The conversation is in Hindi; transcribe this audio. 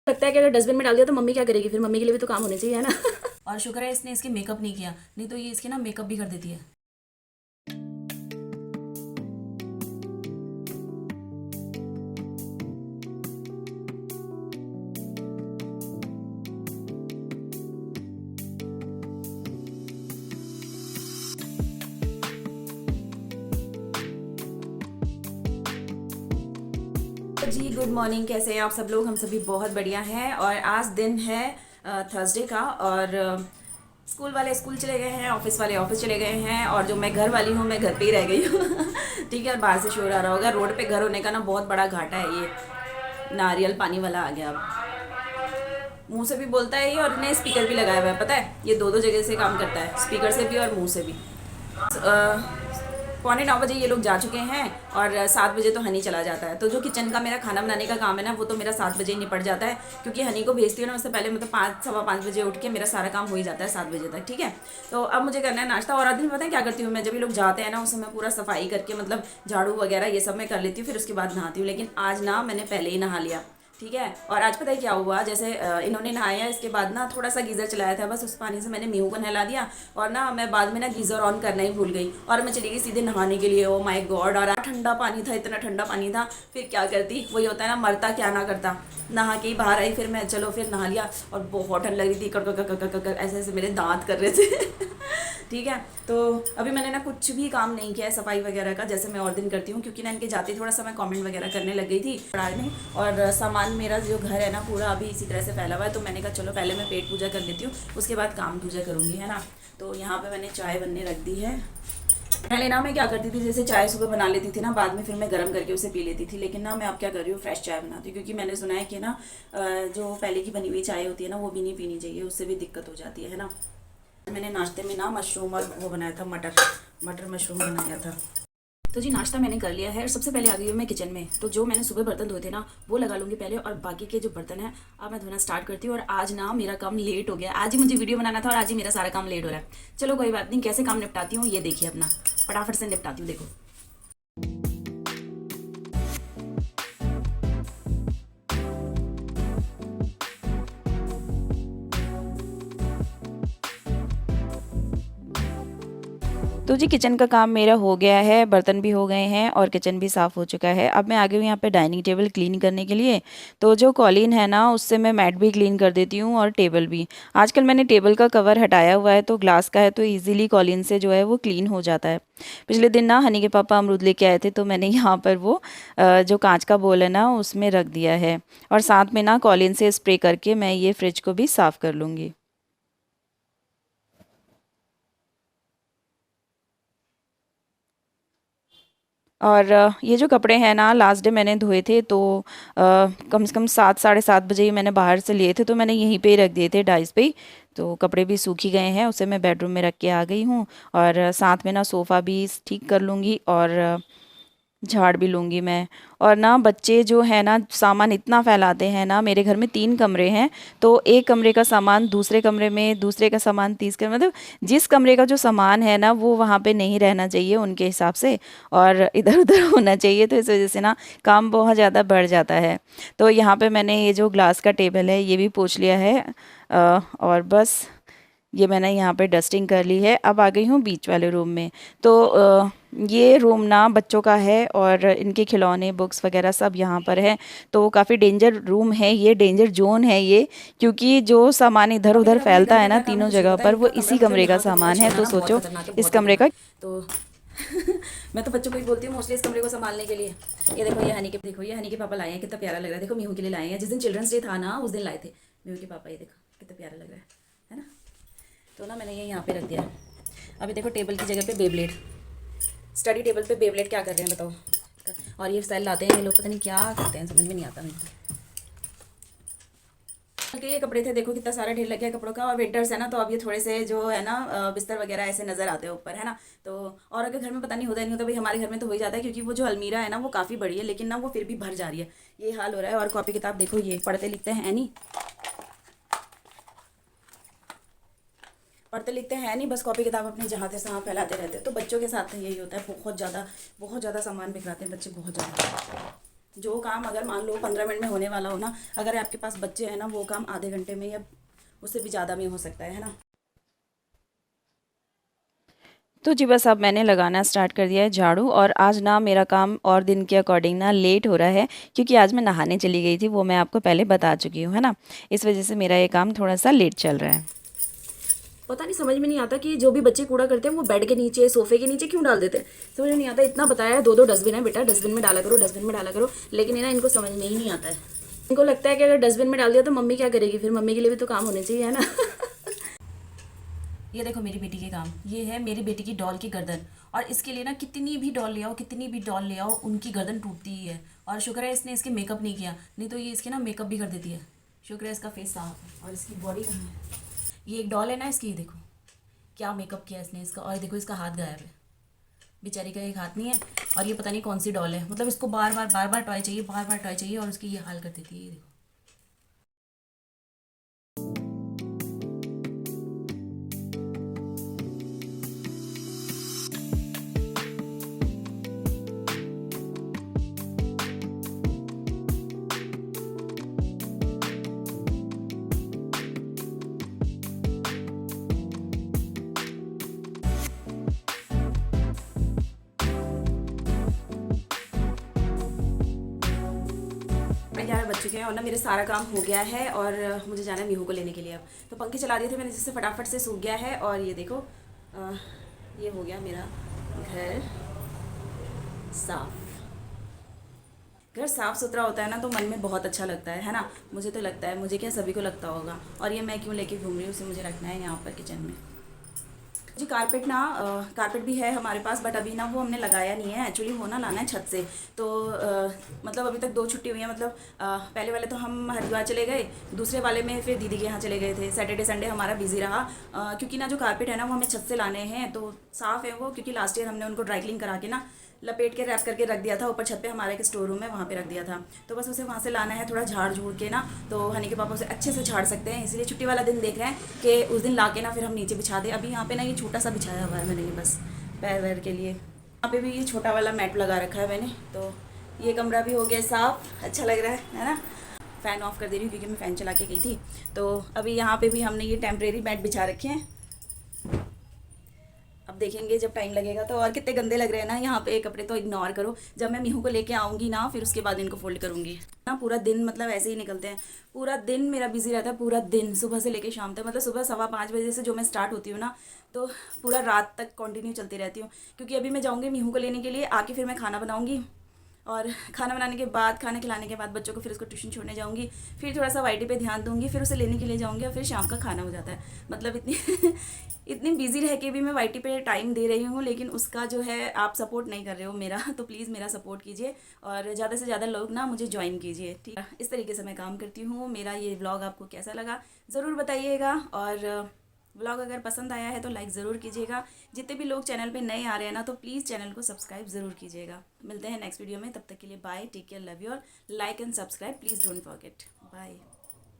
लगता है कि अगर डस्टबिन में डाल दिया तो मम्मी क्या करेगी, फिर मम्मी के लिए भी तो काम होने चाहिए, है ना। और शुक्र है इसने इसकी मेकअप नहीं किया, नहीं तो ये इसके ना मेकअप भी कर देती है। जी गुड मॉर्निंग, कैसे हैं आप सब लोग? हम सभी बहुत बढ़िया हैं। और आज दिन है थर्सडे का, और स्कूल वाले स्कूल चले गए हैं, ऑफिस वाले ऑफिस चले गए हैं, और जो मैं घर वाली हूँ मैं घर पे ही रह गई हूँ। ठीक है, और बाहर से शोर आ रहा होगा। रोड पे घर होने का ना बहुत बड़ा घाटा है। ये नारियल पानी वाला आ गया, अब मुंह से भी बोलता है ये, और इन्हें स्पीकर भी लगाया हुआ है। पता है, ये दो दो जगह से काम करता है, स्पीकर से भी और मुंह से भी। 9:15 बजे ये लोग जा चुके हैं, और 7 बजे तो हनी चला जाता है। तो जो किचन का मेरा खाना बनाने का काम है ना, वो तो मेरा 7 बजे ही निपट जाता है, क्योंकि हनी को भेजती हूँ ना उससे पहले, मतलब 5 सवा 5 बजे उठ के मेरा सारा काम हो ही जाता है 7 बजे तक। ठीक है, तो अब मुझे करना है नाश्ता। और आधे दिन पता है क्या करती हूँ मैं, जब ये लोग जाते हैं ना उस समय पूरा सफाई करके, मतलब झाड़ू वगैरह ये सब मैं कर लेती हूँ, फिर उसके बाद नहाती हूँ। लेकिन आज ना मैंने पहले ही नहा लिया। ठीक है, और आज पता है क्या हुआ, जैसे इन्होंने नहाया, इसके बाद ना थोड़ा सा गीज़र चलाया था, बस उस पानी से मैंने मीहू को नहला दिया, और ना मैं बाद में ना गीज़र ऑन करना ही भूल गई, और मैं चली गई सीधे नहाने के लिए। ओ माय गॉड, और ठंडा पानी था, इतना ठंडा पानी था। फिर क्या करती, वही होता है ना, मरता क्या ना करता, नहा के ही बाहर आई। फिर मैं चलो फिर नहा लिया, और बहुत ठंड लग रही थी, कर ऐसे ऐसे मेरे दांत कर रहे थे। ठीक है, तो अभी मैंने ना कुछ भी काम नहीं किया है सफाई वगैरह का, जैसे मैं और दिन करती हूँ, क्योंकि ना इनके जाते थोड़ा सा मैं कमेंट वगैरह करने लग गई थी पढ़ाने। और सामान मेरा जो घर है ना पूरा अभी इसी तरह से फैला हुआ है, तो मैंने कहा चलो पहले मैं पेट पूजा कर लेती हूँ, उसके बाद काम पूजा करूँगी, है ना। तो यहाँ पर मैंने चाय बनने रख दी है। पहले ना मैं क्या करती थी, जैसे चाय सुबह बना लेती थी ना, बाद में फिर मैं गर्म करके उसे पी लेती थी। लेकिन ना मैं अब क्या कर रही हूँ, फ्रेश चाय बनाती हूँ, क्योंकि मैंने सुना है कि ना जो पहले की बनी हुई चाय होती है ना, वो भी नहीं पीनी चाहिए, उससे भी दिक्कत हो जाती है ना। मैंने नाश्ते में ना मशरूम और वो बनाया था, मटर मटर मशरूम बनाया था। तो जी नाश्ता मैंने कर लिया है, और सबसे पहले आ गई हूँ मैं किचन में। तो जो मैंने सुबह बर्तन धोए थे ना वो लगा लूँगी पहले, और बाकी के जो बर्तन हैं अब मैं धोना स्टार्ट करती हूँ। और आज ना मेरा काम लेट हो गया, आज ही मुझे वीडियो बनाना था, और आज ही मेरा सारा काम लेट हो रहा है। चलो कोई बात नहीं, कैसे काम निपटाती हूँ ये देखिए, अपना फटाफट से निपटाती हूँ, देखो। तो जी किचन का काम मेरा हो गया है, बर्तन भी हो गए हैं और किचन भी साफ़ हो चुका है। अब मैं आ गई हूँ यहाँ पे डाइनिंग टेबल क्लीन करने के लिए। तो जो कॉलीन है ना उससे मैं मैट भी क्लीन कर देती हूँ, और टेबल भी। आजकल मैंने टेबल का कवर हटाया हुआ है, तो ग्लास का है, तो ईजिली कॉलीन से जो है वो क्लीन हो जाता है। पिछले दिन ना हनी के पापा अमरूद लेके आए थे, तो मैंने यहाँ पर वो जो कांच का बोल है ना उसमें रख दिया है, और साथ में ना कॉलीन से स्प्रे करके मैं ये फ्रिज को भी साफ़ कर लूँगी। और ये जो कपड़े हैं ना लास्ट डे मैंने धोए थे, तो कम से कम 7 साढ़े 7 बजे ही मैंने बाहर से लिए थे, तो मैंने यहीं पे ही रख दिए थे डाइस पे ही। तो कपड़े भी सूख ही गए हैं, उसे मैं बेडरूम में रख के आ गई हूँ। और साथ में ना सोफ़ा भी ठीक कर लूँगी, और झाड़ भी लूँगी मैं। और ना बच्चे जो है ना सामान इतना फैलाते हैं ना, मेरे घर में 3 कमरे हैं, तो एक कमरे का सामान दूसरे कमरे में, दूसरे का सामान तीसरे, मतलब जिस कमरे का जो सामान है ना वो वहाँ पे नहीं रहना चाहिए उनके हिसाब से, और इधर-उधर होना चाहिए। तो इस वज़ह से ना काम बहुत ज़्यादा बढ़ जाता है। तो यहाँ पे मैंने ये जो ग्लास का टेबल है ये भी पोंछ लिया है, और बस ये मैंने यहाँ पे डस्टिंग कर ली है। अब आ गई हूँ बीच वाले रूम में। तो ये रूम ना बच्चों का है, और इनके खिलौने, बुक्स वगैरह सब यहाँ पर है। तो काफ़ी डेंजर रूम है ये, डेंजर जोन है ये, क्योंकि जो सामान इधर अभी उधर तक अपने फैलता घर है में ना क्या काम है तीनों कुछ नहीं जगह पता, पर, वो इनका कमरा इसी मतलब कमरे का यहाँ पे पूरा सामान है। छोड़ना तो ना बहुत सोचो खतरनाक है, इस बहुत ही कमरे बुरा। का। तो मैं तो बच्चों को ही बोलती हूँ मोस्टली इस कमरे को संभालने के लिए। ये देखो, ये हनी के, देखो ये हनी के पापा लाए हैं, कितना प्यारा लग रहा है। देखो मीहू के लिए लाए हैं, जिस दिन चिल्ड्रंस डे था ना उस दिन लाए थे मीहू के पापा। ये देखो कितना प्यारा लग रहा है ना। तो ना मैंने ये यहाँ पे रख दिया। अभी देखो टेबल की जगह पे बेब्लेड, स्टडी टेबल पे बेब्लेड क्या कर रहे हैं बताओ। और ये स्टाइल लाते हैं ये लोग, पता नहीं क्या करते हैं, समझ में नहीं आता मुझे। के ये कपड़े थे, देखो कितना सारा ढेर लग गया कपड़ों का। और विंटर्स है ना, तो अब ये थोड़े से जो है ना बिस्तर वगैरह ऐसे नज़र आते हैं ऊपर, है ना। तो और अगर घर में पता नहीं होता नहीं होता, भाई हमारे घर में तो हो ही जाता है, क्योंकि वो जो अलमीरा है ना वो काफ़ी बड़ी है, लेकिन ना वो फिर भी भर जा रही है, ये हाल हो रहा है। और कॉपी किताब देखो, ये पढ़ते लिखते हैं नहीं, पढ़ते लिखते हैं नहीं, बस कॉपी किताब अपने जहाँ थे तहाँ फैलाते रहते हैं। तो बच्चों के साथ यही होता है, बहुत ज़्यादा सामान बिखराते हैं बच्चे, बहुत ज़्यादा। जो काम अगर मान लो 15 मिनट में होने वाला हो ना, अगर आपके पास बच्चे हैं ना, वो काम आधे घंटे में या उससे भी ज़्यादा में हो सकता है ना। तो जी बस अब मैंने लगाना स्टार्ट कर दिया है झाड़ू। और आज ना मेरा काम और दिन के अकॉर्डिंग ना लेट हो रहा है, क्योंकि आज मैं नहाने चली गई थी, वो मैं आपको पहले बता चुकी हूँ, है ना। इस वजह से मेरा ये काम थोड़ा सा लेट चल रहा है। पता नहीं, समझ में नहीं आता कि जो भी बच्चे कूड़ा करते हैं वो बेड के नीचे, सोफे के नीचे क्यों डाल देते हैं। समझ में नहीं आता। इतना बताया है, 2-2 डस्टबिन है बेटा, डस्टबिन में डाला करो, डस्टबिन में डाला करो, लेकिन ये ना इनको समझ में ही नहीं आता है। इनको लगता है कि अगर डस्टबिन में डाल दिया तो मम्मी क्या करेगी, फिर मम्मी के लिए भी तो काम होने चाहिए, है ना। ये देखो मेरी बेटी के काम, ये है मेरी बेटी की डॉल की गर्दन। और इसके लिए ना कितनी भी डॉल ले आओ, कितनी भी डॉल ले आओ, उनकी गर्दन टूटती ही है। और शुक्र है इसने इसके मेकअप नहीं किया, नहीं तो ये इसके ना मेकअप भी कर देती है। शुक्र है इसका फेस साफ है। और इसकी बॉडी कहाँ है, ये एक डॉल है ना इसकी, देखो क्या मेकअप किया इसने इसका। और देखो इसका हाथ गायब है, बेचारी का एक हाथ नहीं है। और ये पता नहीं कौन सी डॉल है, मतलब इसको बार बार टॉय चाहिए, बार बार टॉय चाहिए, और उसकी ये हाल कर देती है, ये देखो। यार बच चुके हैं और ना मेरे सारा काम हो गया है, और मुझे जाना है मीहू को लेने के लिए। अब तो पंखे चला दिए थे मैंने, जिससे फटाफट से सूख गया है। और ये देखो ये हो गया मेरा घर साफ। घर साफ सुथरा होता है ना तो मन में बहुत अच्छा लगता है ना। मुझे तो लगता है, मुझे क्या सभी को लगता होगा। और ये मैं क्यों लेके घूम रही हूँ, उसे मुझे रखना है यहाँ पर किचन में। जी कारपेट ना, कारपेट भी है हमारे पास, बट अभी ना वो हमने लगाया नहीं है। एक्चुअली वो ना लाना है छत से। तो मतलब अभी तक 2 छुट्टी हुई है। मतलब पहले वाले तो हम हरिद्वार चले गए, दूसरे वाले में फिर दीदी के यहाँ चले गए थे। सैटरडे संडे हमारा बिजी रहा, क्योंकि ना जो कारपेट है ना वो हमें छत से लाने हैं। तो साफ़ है वो, क्योंकि लास्ट ईयर हमने उनको ड्राई क्लीन करा के ना लपेट के रैप करके रख दिया था। ऊपर छत पे हमारा एक स्टोर रूम है, वहाँ पे रख दिया था। तो बस उसे वहाँ से लाना है, थोड़ा झाड़ झूड़ के ना, तो हनी के पापा उसे अच्छे से झाड़ सकते हैं। इसलिए छुट्टी वाला दिन देख रहे हैं कि उस दिन ला के ना फिर हम नीचे बिछा दें। अभी यहाँ पे ना ये छोटा सा बिछाया हुआ है मैंने, ये बस पैर वैर के लिए। यहाँ पे भी ये छोटा वाला मैट लगा रखा है मैंने। तो ये कमरा भी हो गया साफ़, अच्छा लग रहा है ना। फ़ैन ऑफ कर दे रही हूँ क्योंकि मैं फ़ैन चला के गई थी। तो अभी यहाँ पे भी हमने ये टेम्परेरी मैट बिछा रखे हैं। अब देखेंगे जब टाइम लगेगा तो। और कितने गंदे लग रहे हैं ना यहाँ पे कपड़े, तो इग्नोर करो। जब मैं मीहू को लेके आऊँगी ना, फिर उसके बाद इनको फोल्ड करूँगी ना। पूरा दिन मतलब ऐसे ही निकलते हैं, पूरा दिन मेरा बिजी रहता है। पूरा दिन सुबह से लेके शाम तक, मतलब सुबह 5:15 बजे से जो मैं स्टार्ट होती हूँ ना, तो पूरा रात तक कंटिन्यू चलती रहती हूँ। क्योंकि अभी मैं जाऊँगी मीहू को लेने के लिए, आके फिर मैं खाना बनाऊँगी। और खाना बनाने के बाद, खाना खिलाने के बाद बच्चों को फिर उसको ट्यूशन छोड़ने जाऊँगी। फिर थोड़ा सा वाईटी पे ध्यान दूँगी, फिर उसे लेने के लिए जाऊँगी, और फिर शाम का खाना हो जाता है। मतलब इतनी इतनी बिजी रह के भी मैं वाईटी पे टाइम दे रही हूँ, लेकिन उसका जो है आप सपोर्ट नहीं कर रहे हो मेरा। तो प्लीज़ मेरा सपोर्ट कीजिए, और ज़्यादा से ज़्यादा लोग ना मुझे ज्वाइन कीजिए, ठीक है। इस तरीके से मैं काम करती हूँ। मेरा ये व्लॉग आपको कैसा लगा ज़रूर बताइएगा। और व्लॉग अगर पसंद आया है तो लाइक ज़रूर कीजिएगा। जितने भी लोग चैनल पे नए आ रहे हैं ना, तो प्लीज़ चैनल को सब्सक्राइब ज़रूर कीजिएगा। मिलते हैं नेक्स्ट वीडियो में, तब तक के लिए bye, take care, love you all, like and subscribe please don't forget, bye.